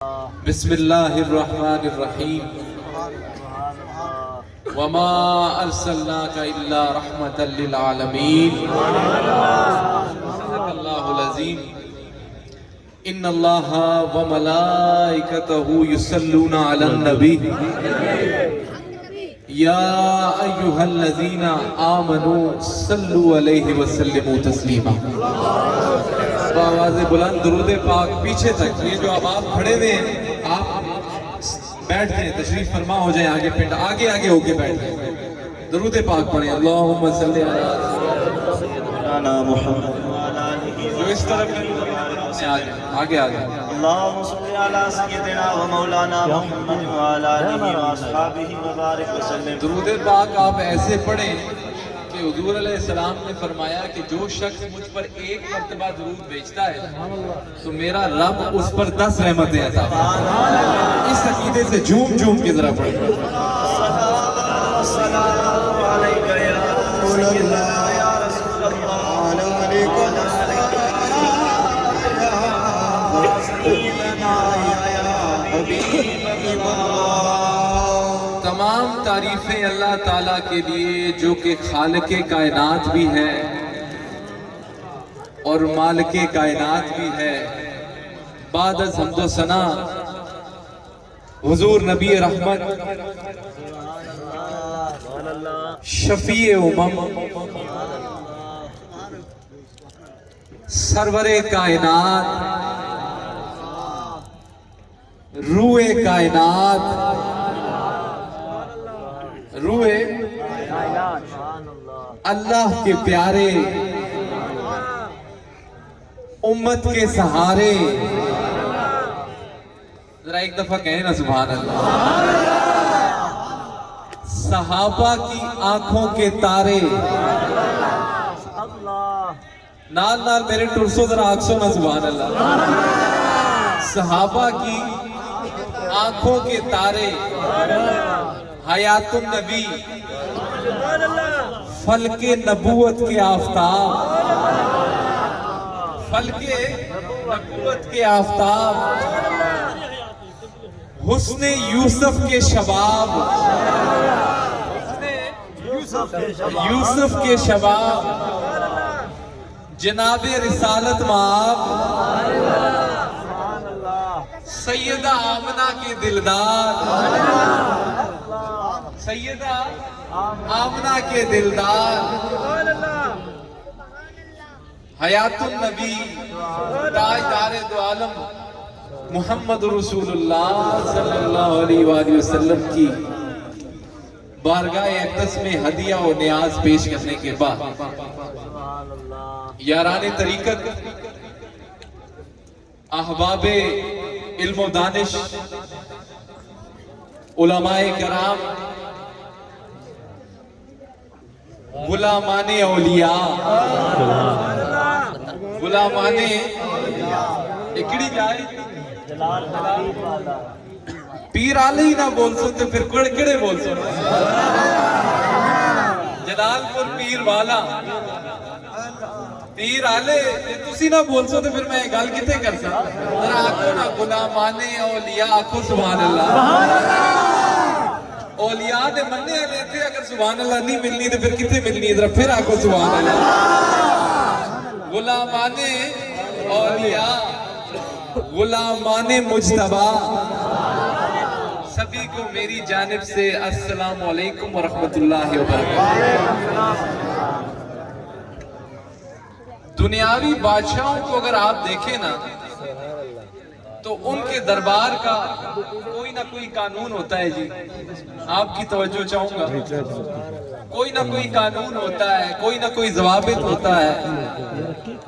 بسم اللہ الرحمن الرحیم وما ارسلناک الا رحمتا للعالمین صدق اللہ العظیم ان اللہ وملائکتہ یصلون علی النبی یا ایہا الذین آمنوا صلوا علیہ وسلموا تسلیما۔ آواز بلند درود پاک پیچھے تک، یہ جو اب آپ کھڑے ہوئے ہیں آپ بیٹھ جائیں، تشریف فرما ہو جائیں، آگے پنڈ آگے آگے ہو کے بیٹھ جائیں، درود پاک پڑھیں۔ اللہم صلی علی محمد، جو اس طرف آگے آگے اللہم صلی علی سیدنا و مولانا محمد و علی آلہ و اصحابہ وبارک وسلم۔ درود پاک آپ ایسے پڑھیں کہ حضور علیہ السلام نے فرمایا کہ جو شخص مجھ پر ایک مرتبہ درود بھیجتا ہے تو میرا رب اس پر 10 رحمتیں عطا فرماتا ہے۔ اس عقیدے سے جھوم جھوم کے ذرا پڑھیں۔ السلام علیکم یا سیدنا یا رسول اللہ علیکم تمام تعریفیں اللہ تعالیٰ کے لیے جو کہ خالق کائنات بھی ہے اور مالک کائنات بھی ہے۔ بعد از حمد و ثنا حضور نبی رحمت شفیع امم سرور کائنات روح کائنات روح اللہ کے پیارے امت کے سہارے، ذرا ایک دفعہ کہیں نا سبحان اللہ، صحابہ کی آنکھوں کے تارے، نال نال میرے ٹرسو ذرا آنکھوں نا سبحان اللہ، صحابہ کی آنکھوں کے تارے، حیات النبی، فلک نبوت کے آفتاب، فلک نبوت کے آفتاب، حسن یوسف کے شباب، یوسف کے شباب، جناب رسالت مآب، سیدہ آمنہ کے دلدار، سیدہ آمنہ کے دلدار، حیات النبی، تاجدار دو عالم محمد رسول اللہ صلی اللہ علیہ وآلہ وسلم کی بارگاہ اقدس میں ہدیہ و نیاز پیش کرنے کے بعد یاران طریقت، احباب علم و دانش، علماء کرام، غلامان اولیاء، غلامان اکڑی جائے پیر آلے ہی نہ بول سو تو پھر کڑے بول سو، جلال پور پیر والا پیر آلے تسی نہ بول سو تو پھر میں گل کتے کر سکتا، ذرا آکھو نا غلامان اولیاء، آکھو سبحان اللہ۔ اولیاء دے مننے آلے تھے، اگر سبحان اللہ نہیں ملنی تو پھر کتے ملنی، ذرا پھر آکھو سبحان اللہ۔ غلامان اولیاء، غلامان مجتبی، سبھی کو میری جانب سے السلام علیکم ورحمت اللہ وبرکاتہ۔ دنیاوی بادشاہوں کو اگر آپ دیکھیں نا تو ان کے دربار کا کوئی نہ کوئی قانون ہوتا ہے جی، آپ کی توجہ چاہوں گا، کوئی نہ کوئی قانون ہوتا ہے، کوئی نہ کوئی ضوابط ہوتا ہے،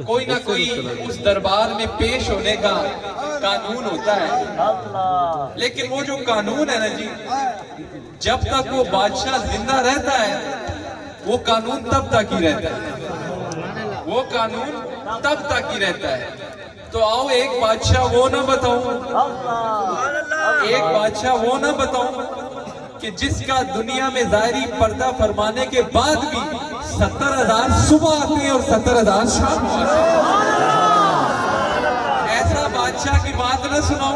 کوئی نہ کوئی اس دربار میں پیش ہونے کا قانون ہوتا ہے، لیکن وہ جو قانون ہے نا جی، جب تک وہ بادشاہ زندہ رہتا ہے وہ قانون تب تک ہی رہتا ہے، وہ قانون تب تک ہی رہتا ہے۔ تو آؤ ایک بادشاہ وہ نہ بتاؤں، ایک بادشاہ وہ نہ بتاؤں کہ جس کا دنیا میں ظاہری پردہ فرمانے کے بعد بھی 70,000 صبح آتے ہیں اور 70,000 شام کو آتے ہیں۔ ایسا بادشاہ کی بات نہ سناؤ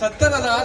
70,000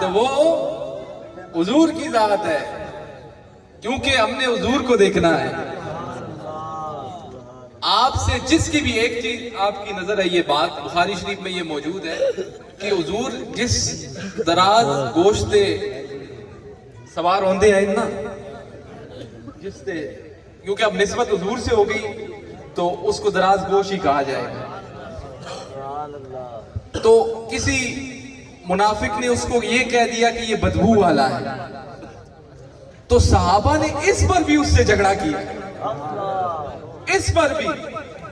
تو وہ حضور کی ذات ہے، کیونکہ ہم نے حضور کو دیکھنا ہے۔ آپ سے جس کی بھی ایک چیز آپ کی نظر ہے، یہ بات بخاری شریف میں یہ موجود ہے کہ حضور جس دراز گوشت سوار ہوندے ہیں نا، جس سے کیونکہ اب نسبت حضور سے ہو گئی تو اس کو دراز گوش ہی کہا جائے گا۔ تو کسی منافق نے اس کو یہ کہہ دیا کہ یہ بدبو والا ہے، تو صحابہ نے اس پر بھی اس سے جھگڑا کیا، اس پر بھی۔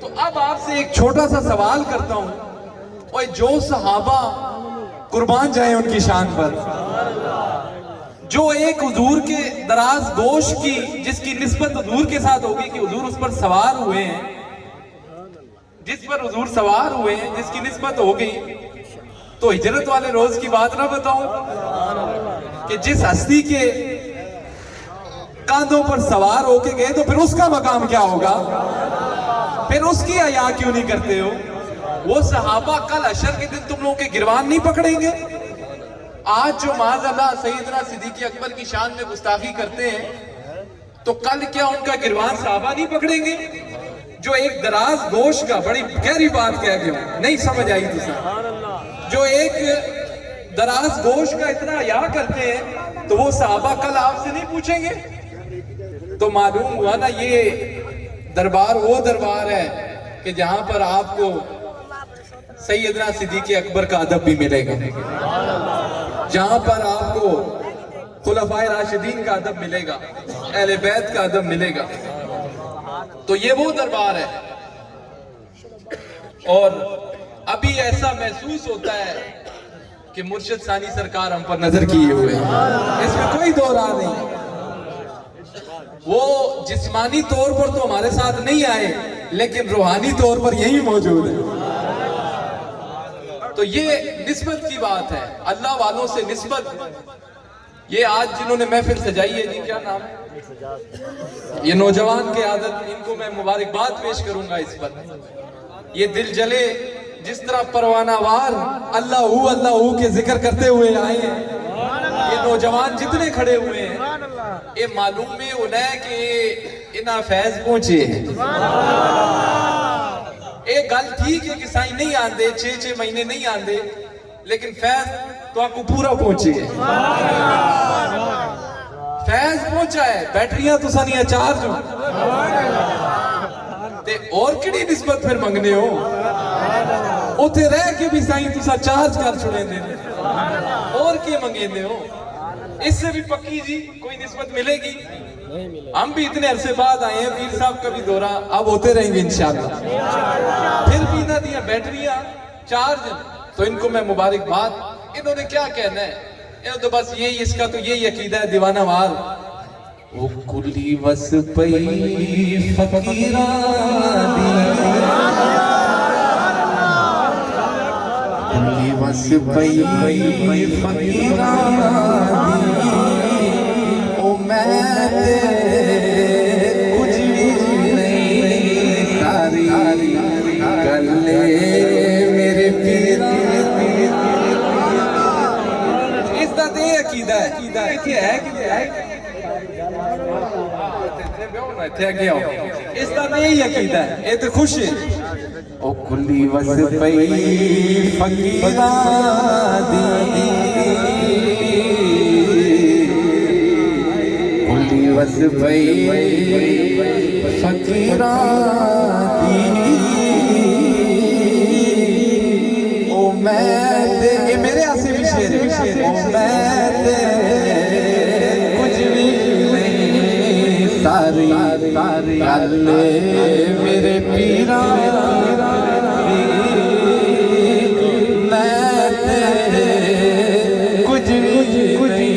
تو اب آپ سے ایک چھوٹا سا سوال کرتا ہوں، اور جو صحابہ قربان جائیں ان کی شان پر، جو ایک حضور کے دراز گوش کی جس کی نسبت حضور کے ساتھ ہوگی کہ حضور اس پر سوار ہوئے ہیں، جس پر حضور سوار ہوئے ہیں، جس کی نسبت ہو گئی، تو ہجرت والے روز کی بات نہ بتاؤں کہ جس ہستی کے کاندھوں پر سوار ہو کے گئے تو پھر اس کا مقام کیا ہوگا؟ پھر اس کی حیا کیوں نہیں کرتے ہو؟ وہ صحابہ کل حشر کے دن تم لوگوں کے گروان نہیں پکڑیں گے؟ آج جو معاذ اللہ سیدنا صدیق اکبر کی شان میں گستاخی کرتے ہیں، تو کل کیا ان کا گروان صحابہ نہیں پکڑیں گے؟ جو ایک دراز گوش کا، بڑی گہری بات کہہ گیا ہوں، نہیں سمجھ آئی تھی سر، جو ایک دراز گوش کا اتنا حیا کرتے ہیں، تو وہ صحابہ کل آپ سے نہیں پوچھیں گے؟ تو معلوم ہوا نا یہ دربار وہ دربار ہے کہ جہاں پر آپ کو سیدنا صدیق اکبر کا ادب بھی ملے گا، جہاں پر آپ کو خلفائے راشدین کا ادب ملے گا، اہل بیت کا ادب ملے گا۔ تو یہ وہ دربار ہے، اور ابھی ایسا محسوس ہوتا ہے کہ مرشد ثانی سرکار ہم پر نظر کیے ہوئے ہیں، اس میں کوئی دو راہ نہیں۔ وہ جسمانی طور پر تو ہمارے ساتھ نہیں آئے، لیکن روحانی طور پر یہی موجود ہے۔ تو یہ نسبت کی بات ہے، اللہ والوں سے نسبت۔ یہ آج جنہوں نے محفل سجائی ہے، جی کیا نام ہے؟ یہ نوجوان کے عادت، ان کو میں مبارکباد پیش کروں گا اس پر۔ یہ دل جلے جس طرح پروانہ وار اللہ کے ذکر کرتے ہوئے آئے ہیں، یہ نوجوان جتنے کھڑے ہوئے ہیں، یہ معلوم ہے انہیں کہ انہاں فیض پہنچے ہیں۔ ایک گل ٹھیک ہے کہ سائیں نہیں آندے، 6 مہینے نہیں آندے، لیکن فیض تو آپ کو پورا پہنچے ہے، فیض پہنچا ہے، بیٹریاں تو سانیاں چارج ہوں تے اور کڑی نسبت پھر منگنے ہو؟ اتھے رہ کے بھی سائیں تو سا چارج کر چھوڑیں دے، اور کے منگیں دے ہو؟ اس سے بھی پکی جی کوئی نسبت ملے گی؟ ہم بھی اتنے عرصے بعد آئے ہیں، پیر صاحب کا بھی دورہ اب ہوتے رہیں گے انشاءاللہ، پھر بھی نہ دیا بیٹریاں چارج۔ تو ان کو میں مبارکباد، انہوں نے کیا کہنا ہے؟ انہوں تو بس یہی، اس کا تو یہی عقیدہ ہے دیوانہ وار۔ او کلی وس پئی فقیران دی، کلی وس پئی فقیران دی، او میں کچھ بھی نہیں تاری کر لے میرے پیران۔ اس کا تو یہ عقیدہ ہے کہ ہے اس کا تو یہی عقیدہ ہے، یہ تو خوش ہے۔ او کلی وس پئی فقیران دی، کلی وس پئی فقیران دی، او میں تے، یہ میرے آسے بھی شیر ہے، او میں تے کچھ بھی نہیں تاری کر لے میرے پیران دی، میں تے کچھ بھی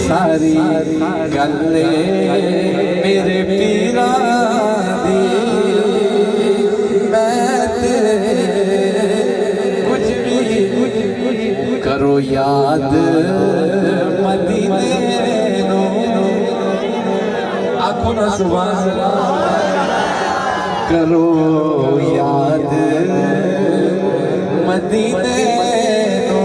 ساری کر لے میرے پیران دی، میں تے کچھ بھی کرو یاد مدینے نو، آنکھوں نہ سبحان اللہ، کرو یاد مدینے نو،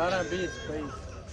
12:20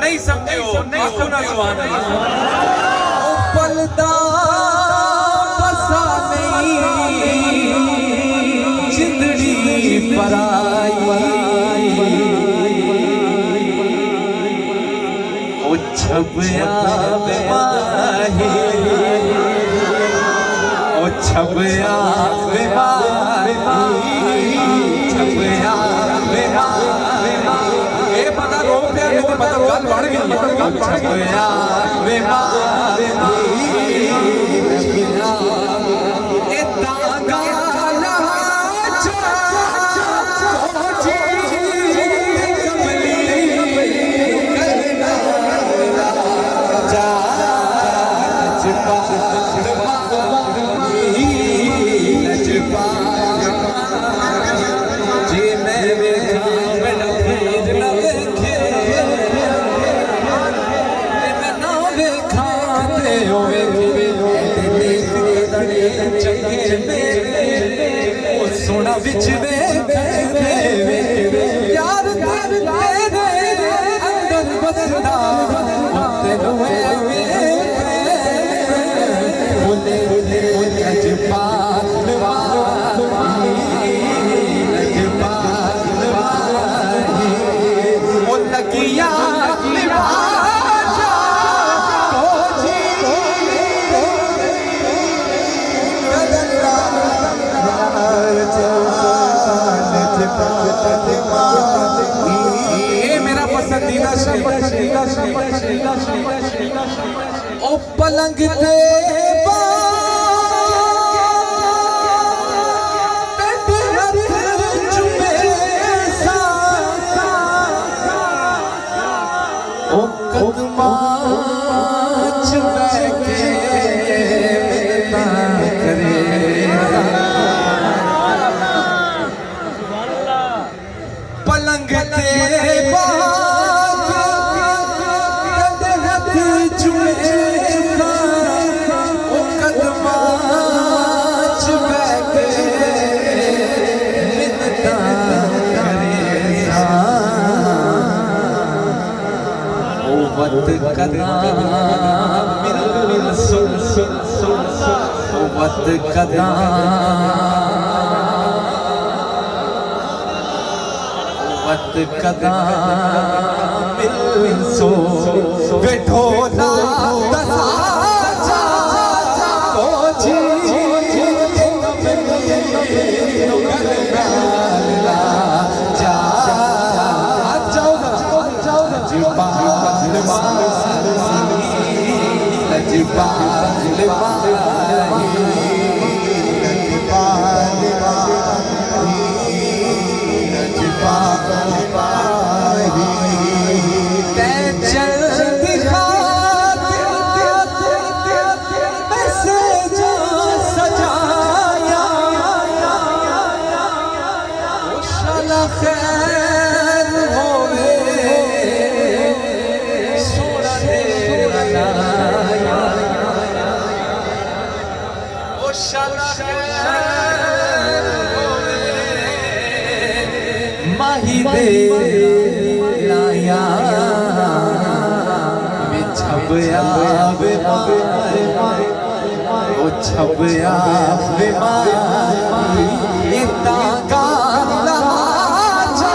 نہیں سمجھے ہو آنکھوں نہ زبان پلدا بسا نہیں جندڑی پرائی او چھبیا بے ماہی او چھبیا بے ماہی چھبیا بے ماہی اے پتا رو پیا نہیں تو پتا گل بڑھ گئی چھبیا بے ماہی اے تانگا سونا بچ یار تیرے اندر بسدا تینوں بولے لجپال وہ لگیا میرا پسندیدہ شعر او پلنگ تے او قدماں چ بیٹھ کے کرے پلنگ تے وقت قدام مل سن وقت قدام مل سو بیٹھولا دسا کو جی ماہی دے لایا میں چھبیا بے ماہی او چھبیا بے ماہی یہ تانگا لہا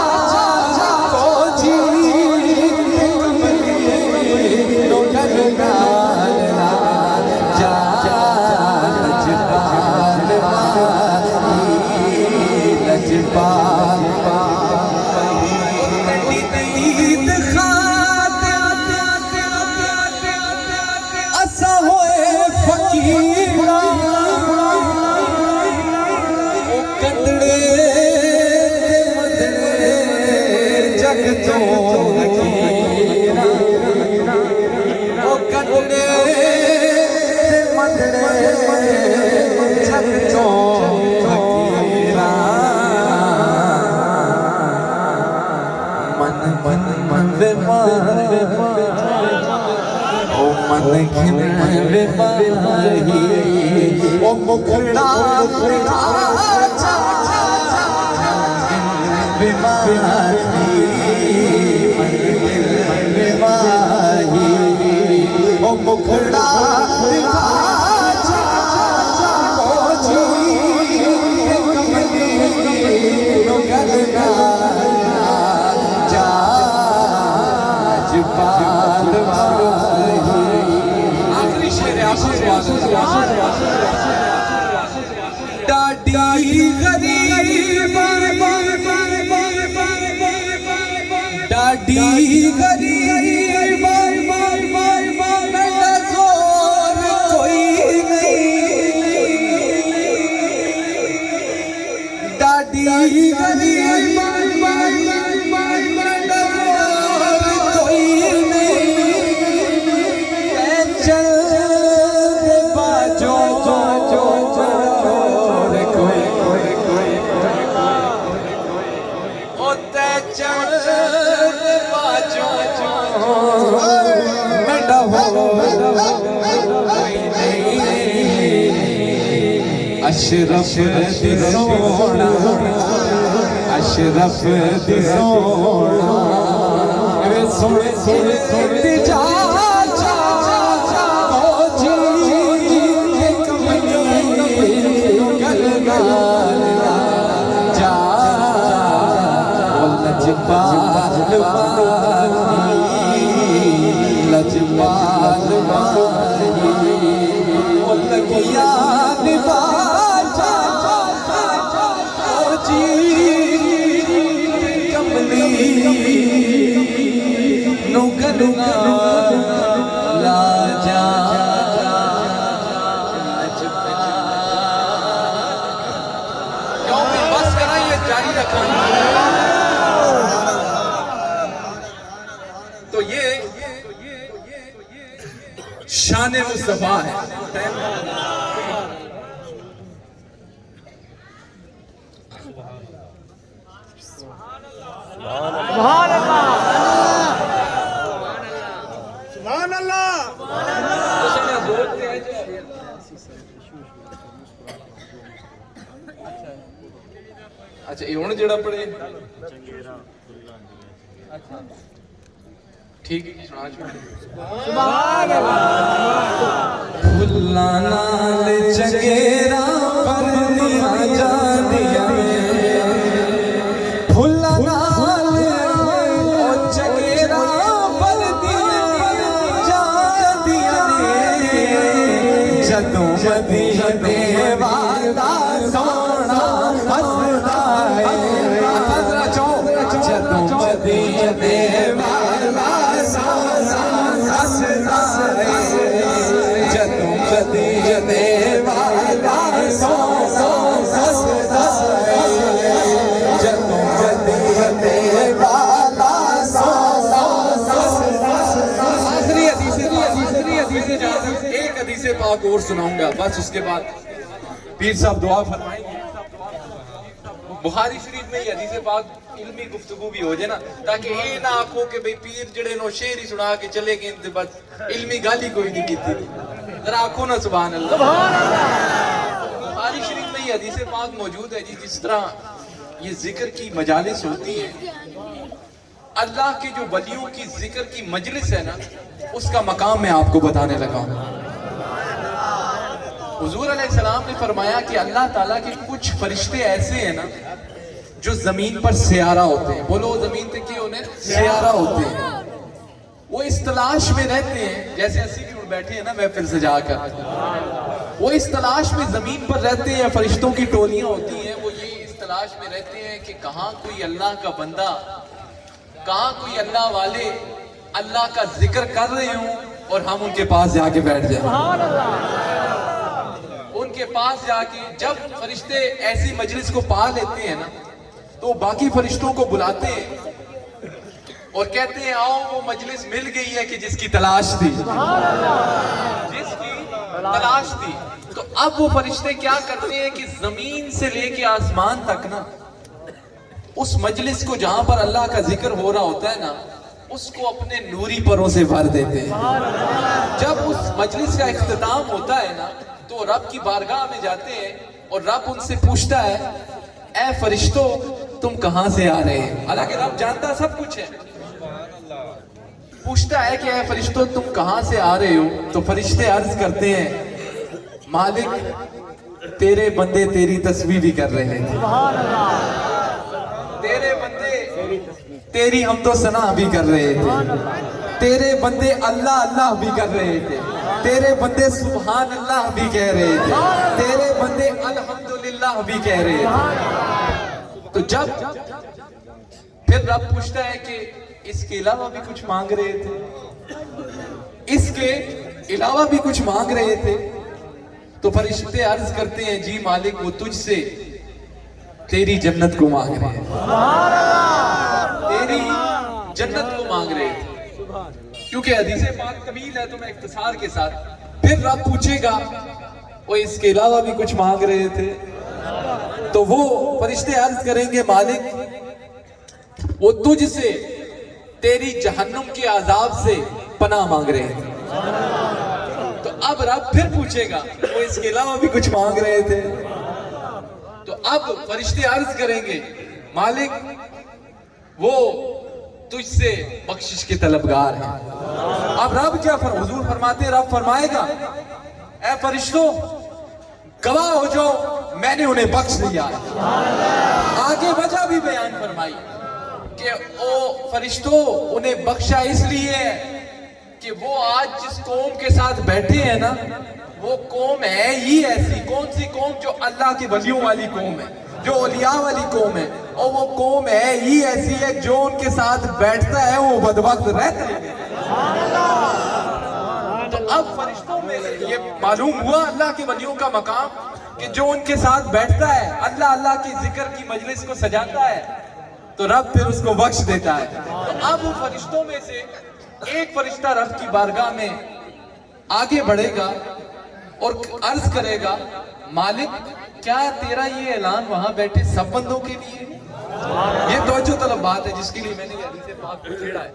کو جی نو گرگال جا لجپال لجپال تو حقیرہ او کٹڑے مدڑے جگ تو حقیرہ من وے ماہی او من کھن وے ماہی او مکھڑا وے ماہی وے ماہی او مکھڑا آخری شعر ہے ڈاڈی غریب ڈاڈی غریب میرا زور کوئی نہیں ڈاڈی غریب اشرف دی سونا اشرف دی سونا اے سونے دی جا جا او جی کمنی گلگال جا لجپال لجپال لگیا نباجا او جی کملی نو گلگا لا جا کیوں بھی بس کرنا یہ جاری رکھنا تو یہ شان مصطفیٰ ہے اچھا یہ ہونے جڑا پڑے ٹھیک ہے سنا چھوڑے بھلا نال چنگیرا پر دیا جا دیا بھلا نال چنگیرا پر دیا جا دیا جدوں مدینے والا سونا ہسدا ہے جدوں مدینے والا سونا ہسدا ہے جدوں مدینے والا سونا ہسدا ہے جدوں مدینے والا سونا ہسدا ہے آخری حدیث ایک حدیث پاک اور سناؤں گا بس اس کے بعد پیر صاحب دعا فرمائیں گے بخاری شریف میں یہ حدیث پاک علمی گفتگو بھی ہو جائے نا تاکہ یہ نہ آکھو کہ بھئی پیر جڑے نو شعر ہی سنا کے چلے گئے انتے بس علمی گالی کوئی نہیں کی تھی ذرا آکھو نا سبحان اللہ بخاری شریف میں یہ حدیث پاک موجود ہے جی جس طرح یہ ذکر کی مجالس ہوتی ہیں اللہ کے جو ولیوں کی ذکر کی مجلس ہے نا اس کا مقام میں آپ کو بتانے لگا ہوں حضور علیہ السلام نے فرمایا کہ اللہ تعالیٰ کے کچھ فرشتے ایسے ہیں نا جو زمین پر سیارہ ہوتے ہیں بولو زمین پہ کیا انہیں سیارہ ہوتے ہیں وہ اس تلاش میں رہتے ہیں جیسے اسی بھی بیٹھے ہیں نا محفل سجا کر وہ اس تلاش میں زمین پر رہتے ہیں فرشتوں کی ٹولیاں ہوتی ہیں وہ یہ اس تلاش میں رہتے ہیں کہ کہاں کوئی اللہ کا بندہ کہاں کوئی اللہ والے اللہ کا ذکر کر رہے ہوں اور ہم ان کے پاس جا کے بیٹھ جائیں ان کے پاس جا کے جب فرشتے ایسی مجلس کو پا لیتے ہیں نا تو باقی فرشتوں کو بلاتے ہیں اور کہتے ہیں آؤ وہ مجلس مل گئی ہے کہ جس کی تلاش تھی، جس کی تلاش تھی. تو اب وہ فرشتے کیا کرتے ہیں کہ زمین سے لے کے آسمان تک نا اس مجلس کو جہاں پر اللہ کا ذکر ہو رہا ہوتا ہے نا اس کو اپنے نوری پروں سے بھر دیتے ہیں. جب اس مجلس کا اختتام ہوتا ہے نا تو رب کی بارگاہ میں جاتے ہیں اور رب ان سے پوچھتا ہے اے فرشتوں تم کہاں سے آ رہے ہیں. حالانکہ رب جانتا سب کچھ ہے. پوچھتا ہے کہ اے فرشتوں تم کہاں سے آ رہے ہو. تو فرشتے عرض کرتے ہیں مالک تیرے بندے تیری تسبیح کر رہے ہیں، تیرے بندے تیری حمد و ثنا بھی کر رہے تھے، تیرے بندے اللہ اللہ بھی کر رہے تھے، تیرے بندے سبحان اللہ بھی کہہ رہے تھے، تیرے بندے الحمدللہ بھی کہہ رہے تھے. تو جب پھر رب پوچھتا ہے کہ اس کے علاوہ بھی کچھ مانگ رہے تھے، اس کے علاوہ بھی کچھ مانگ رہے تھے. تو فرشتے عرض کرتے ہیں جی مالک وہ تجھ سے تیری جنت کو مانگ رہے ہیں، تیری جنت کو مانگ رہے تھے. کیونکہ حدیث پاک طویل ہے تو میں اختصار کے ساتھ پھر رب پوچھے گا وہ اس کے علاوہ بھی کچھ مانگ رہے تھے. تو وہ فرشتے عرض کریں گے مالک وہ تجھ سے تیری جہنم کے عذاب سے پناہ مانگ رہے تھے. تو اب رب پھر پوچھے گا وہ اس کے علاوہ بھی کچھ مانگ رہے تھے. تو اب فرشتے عرض کریں گے مالک وہ تجھ سے بخشش کے طلبگار ہیں. اب رب کیا حضور فرماتے ہیں رب فرمائے گا اے فرشتوں گواہ ہو جاؤ میں نے انہیں بخش دیا. آگے وجہ بھی بیان فرمائی کہ او فرشتوں انہیں بخشا اس لیے کہ وہ آج جس قوم کے ساتھ بیٹھے ہیں نا وہ قوم ہے ہی ایسی. کون سی قوم؟ جو اللہ کے ولیوں والی قوم ہے، جو اولیاء والی قوم ہے. اور وہ قوم ہے ہی ایسی ہے جو ان کے ساتھ بیٹھتا ہے وہ بدبخت رہتا ہے. تو اب فرشتوں میں یہ معلوم ہوا اللہ کے ولیوں کا مقام کہ جو ان کے ساتھ بیٹھتا ہے اللہ اللہ کی ذکر کی مجلس کو سجاتا ہے تو رب پھر اس کو بخش دیتا ہے. تو اب وہ فرشتوں میں سے ایک فرشتہ رب کی بارگاہ میں آگے بڑھے گا اور عرض کرے گا مالک کیا تیرا یہ اعلان وہاں بیٹھے سب بندوں کے لیے؟ یہ توجہ طلب بات ہے جس کے لیے میں نے یہ حدیث پاک کو چھیڑا ہے.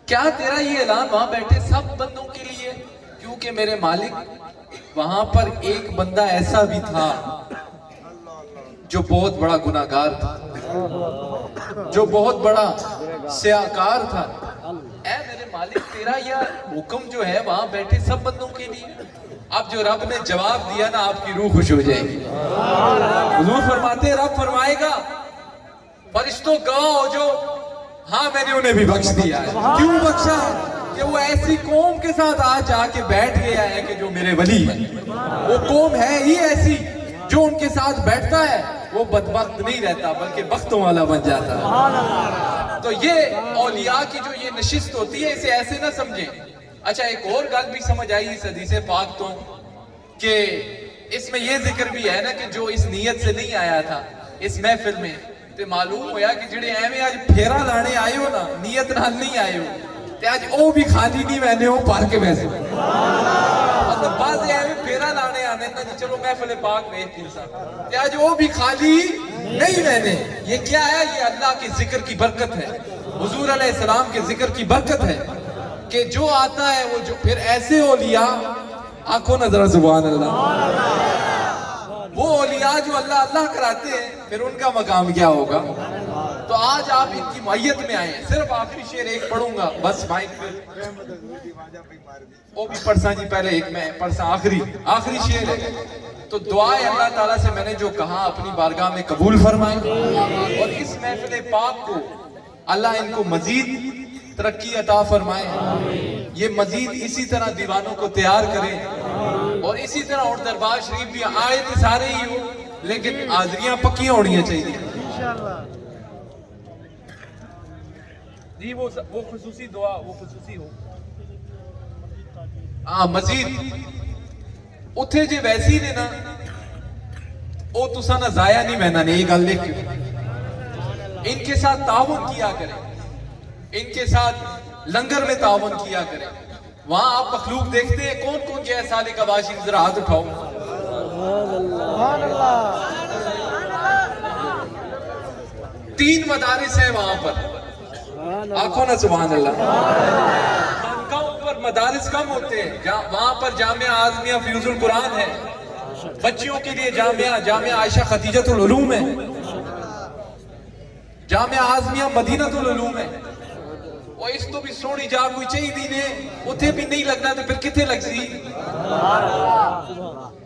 کیا تیرا یہ اعلان وہاں بیٹھے سب بندوں کے لیے؟ کیونکہ میرے مالک وہاں پر ایک بندہ ایسا بھی تھا جو بہت بڑا گناہگار تھا، جو بہت بڑا سیاہکار تھا. اے میرے مالک تیرا یہ حکم جو ہے وہاں بیٹھے سب بندوں کے لیے. اب جو رب نے جواب دیا نا آپ کی روح خوش ہو جائے گی. حضور فرماتے ہیں رب فرمائے گا فرشتوں گواہ ہو جو ہاں میں نے انہیں بھی بخش دیا ہے. کیوں بخشا ہے؟ کہ وہ ایسی قوم کے ساتھ آج جا کے بیٹھ گیا ہے کہ جو میرے ولی ہے. وہ قوم ہے ہی ایسی جو ان کے ساتھ بیٹھتا ہے وہ بدبخت نہیں رہتا بلکہ بختوں والا بن جاتا ہے. تو یہ اولیاء کی جو یہ نشست ہوتی ہے اسے ایسے نہ سمجھیں. اچھا ایک اور گل بھی سمجھ آئی اس حدیث پاک تو کہ اس میں یہ ذکر بھی ہے نا کہ جو اس نیت سے نہیں آیا تھا اس محفل میں تے معلوم ہویا کہ جڑے ایویں آج پھیرا لانے آئے ہو نا نیت نال نہیں آئے ہو تے آج او بھی خالی نہیں میں نے ہو پار کے ویسے مطلب بعض ایویں پھیرا لانے آنے نا جی چلو محفل پاک ویکھ کے تے آج او بھی خالی نہیں میں نے. یہ کیا ہے؟ یہ اللہ کے ذکر کی برکت ہے، حضور علیہ السلام کے ذکر کی برکت ہے کہ جو آتا ہے وہ جو پھر ایسے اولیاء آنکھوں نظر سبحان اللہ وہ اولیاء جو اللہ اللہ کراتے ہیں پھر ان کا مقام کیا ہوگا. تو آج آپ ان کی معیت میں آئے ہیں. صرف آخری شعر ایک پڑھوں گا بس مائک پہ وہ بھی پڑھساں جی پہلے ایک میں پڑھساں آخری شعر ہے. تو دعا ہے اللہ تعالیٰ سے میں نے جو کہا اپنی بارگاہ میں قبول فرمائے اور اس محفل پاک کو اللہ ان کو مزید ترقی عطا فرمائے. یہ مزید اسی طرح دیوانوں کو تیار کرے اور اسی طرح اور دربار شریف بھی آئے تو سارے ہی ہو لیکن حاضریاں پکیاں ہونی چاہیے جی. وہ خصوصی دعا وہ خصوصی ہو ہاں مزید اتھے جے ویسی نے نا او تسا نہ ضائع نہیں مہنا نے یہ گل لکھ ان کے ساتھ تعاون کیا کریں. ان کے ساتھ لنگر میں تعاون کیا کریں. وہاں آپ مخلوق دیکھتے ہیں کون کون کیا ہے سالے کا باشی, ذرا ہاتھ اٹھاؤ. تین مدارس ہیں وہاں پر, آنکھوں نہ سبحان اللہ. خانقاہوں پر مدارس کم ہوتے ہیں, وہاں پر جامعہ اعظمیہ فیوز القرآن ہے, بچیوں کے لیے جامعہ عائشہ خدیجۃ العلوم ہے, جامعہ اعظمیہ مدینۃ العلوم ہے. اور اس تو بھی سونی جا کوئی چاہیے دینے اتھے بھی نہیں لگنا تو پھر کتنے لگ سی.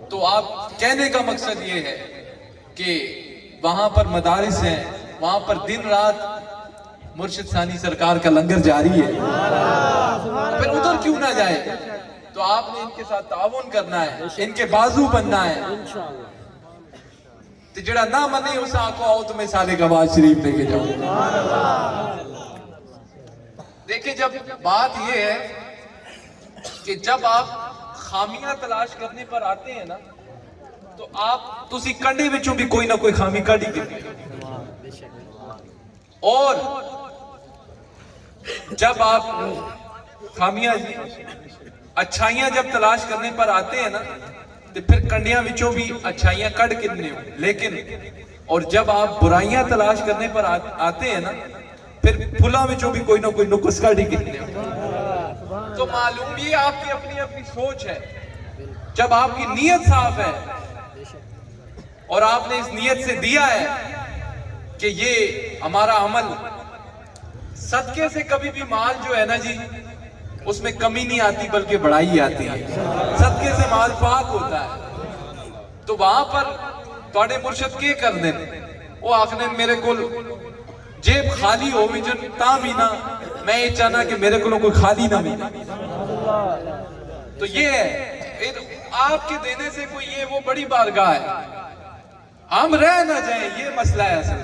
تو آپ کہنے کا مقصد یہ ہے کہ وہاں پر مدارس ہیں, وہاں پر دن رات مرشد ثانی سرکار کا لنگر جاری ہے, پھر ادھر کیوں نہ جائے. تو آپ نے ان کے ساتھ تعاون کرنا ہے, ان کے بازو بننا ہے. تو جڑا نہ منے اسے آنکھوں آؤ تو میں سالے کا باز شریف لے کے جاؤں. دیکھیں جب بات یہ ہے کہ جب آپ خامیاں تلاش کرنے پر آتے ہیں نا تو آپ تسی کنڈے وچوں بھی کوئی نہ کوئی خامی کڈی دیتے ہیں. اور جب آپ خامیاں اچھائیاں جب تلاش کرنے پر آتے ہیں نا تو پھر کنڈیاں وچوں بھی اچھائیاں کڈ کتنے ہو. لیکن اور جب آپ برائیاں تلاش کرنے پر آتے ہیں نا پھر پھلاں وچوں بھی کوئی نہ کوئی نقص کڈی کتنے ہو. تو معلوم یہ آپ کی اپنی اپنی سوچ ہے. جب آپ کی نیت صاف ہے اور آپ نے اس نیت سے دیا ہے کہ یہ ہمارا عمل, صدقے سے کبھی بھی مال جو ہے نا جی اس میں کمی نہیں آتی بلکہ بڑائی آتی ہے. صدقے سے مال پاک ہوتا ہے. تو وہاں پر تواڈے مرشد کے کر دیں, وہ آخنے میرے کو جیب خالی ہو بھی جن تا بھی نہ, میں یہ چاہنا کہ میرے کو کوئی خالی نہ بھی. تو یہ ہے آپ کے دینے سے کوئی یہ وہ بڑی بارگاہ ہے, ہم رہ نہ جائیں, یہ مسئلہ ہے اصل.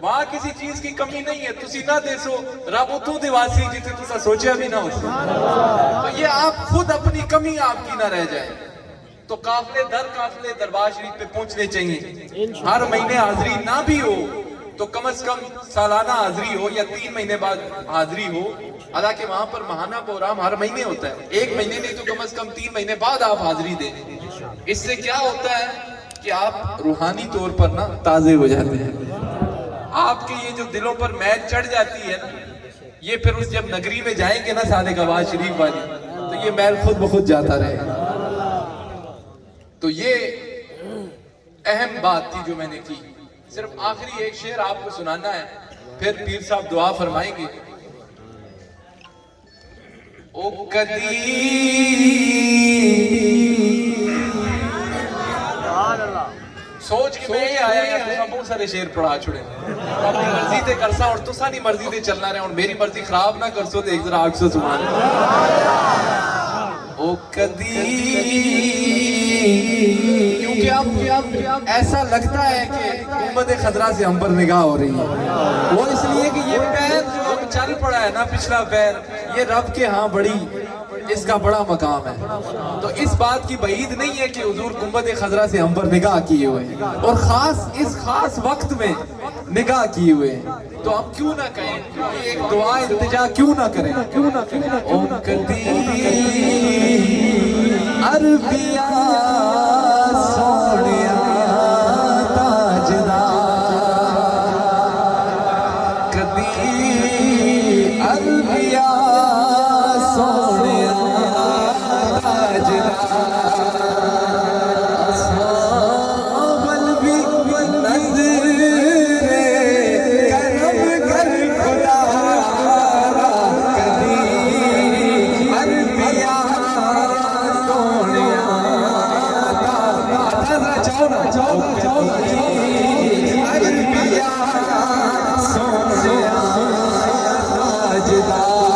وہاں کسی چیز کی کمی نہیں ہے, تسی نہ دے سو رب اتوں دے واسی جتے تسا سوچیا بھی نہ ہو. تو یہ آپ خود اپنی کمی آپ کی نہ رہ جائے. تو قافلے دربار شریف پہ پہنچنے چاہیے. ہر مہینے حاضری نہ بھی ہو تو کم از کم سالانہ حاضری ہو یا 3 مہینے بعد حاضری ہو. حالانکہ وہاں پر ماہانہ پروگرام ہر مہینے ہوتا ہے, 1 مہینے نہیں تو کم از کم 3 مہینے بعد آپ حاضری دیں. اس سے کیا ہوتا ہے کہ آپ روحانی طور پر نا تازے ہو جاتے ہیں. آپ کے یہ جو دلوں پر میل چڑھ جاتی ہے نا, یہ پھر اس جب نگری میں جائیں گے نا سادے گواز شریف والی, تو یہ میل خود بخود جاتا رہے گا. تو یہ اہم بات تھی جو میں نے کی. صرف آخری ایک شعر آپ کو سنانا ہے, پھر پیر صاحب دعا فرمائیں گے. او کدی سوچ کے میں یہ آیا یا تسا بہت سارے شعر پڑھا چھوڑے, اپنی مرضی تے کرسا اور تسا نہیں مرضی تے چلنا رہے, اور میری مرضی خراب نہ کرسو تے ایک ذرا آگ سے سبحان اللہ. او کدی کیونکہ اب ایسا لگتا ہے کہ گنبد خضرا سے ہم پر نگاہ ہو رہی ہے, وہ اس لیے کہ یہ پیر جو اب چل پڑا ہے نا, پچھلا پیر, یہ رب کے ہاں بڑی اس کا بڑا مقام ہے. تو اس بات کی بعید نہیں ہے کہ حضور گنبد خضرا سے ہم پر نگاہ کیے ہوئے ہیں, اور اس خاص وقت میں نگاہ کیے ہوئے ہیں. تو ہم کیوں نہ کہیں, ایک دعا التجا کیوں نہ کریں. او کدی عربیہ سونیا تاجدار, کدی عربیہ سونیا تاجدار, سابل بھی نظر کرم کر خدا, کدی عربیہ سونیا عربیہ سونیا تاجدار.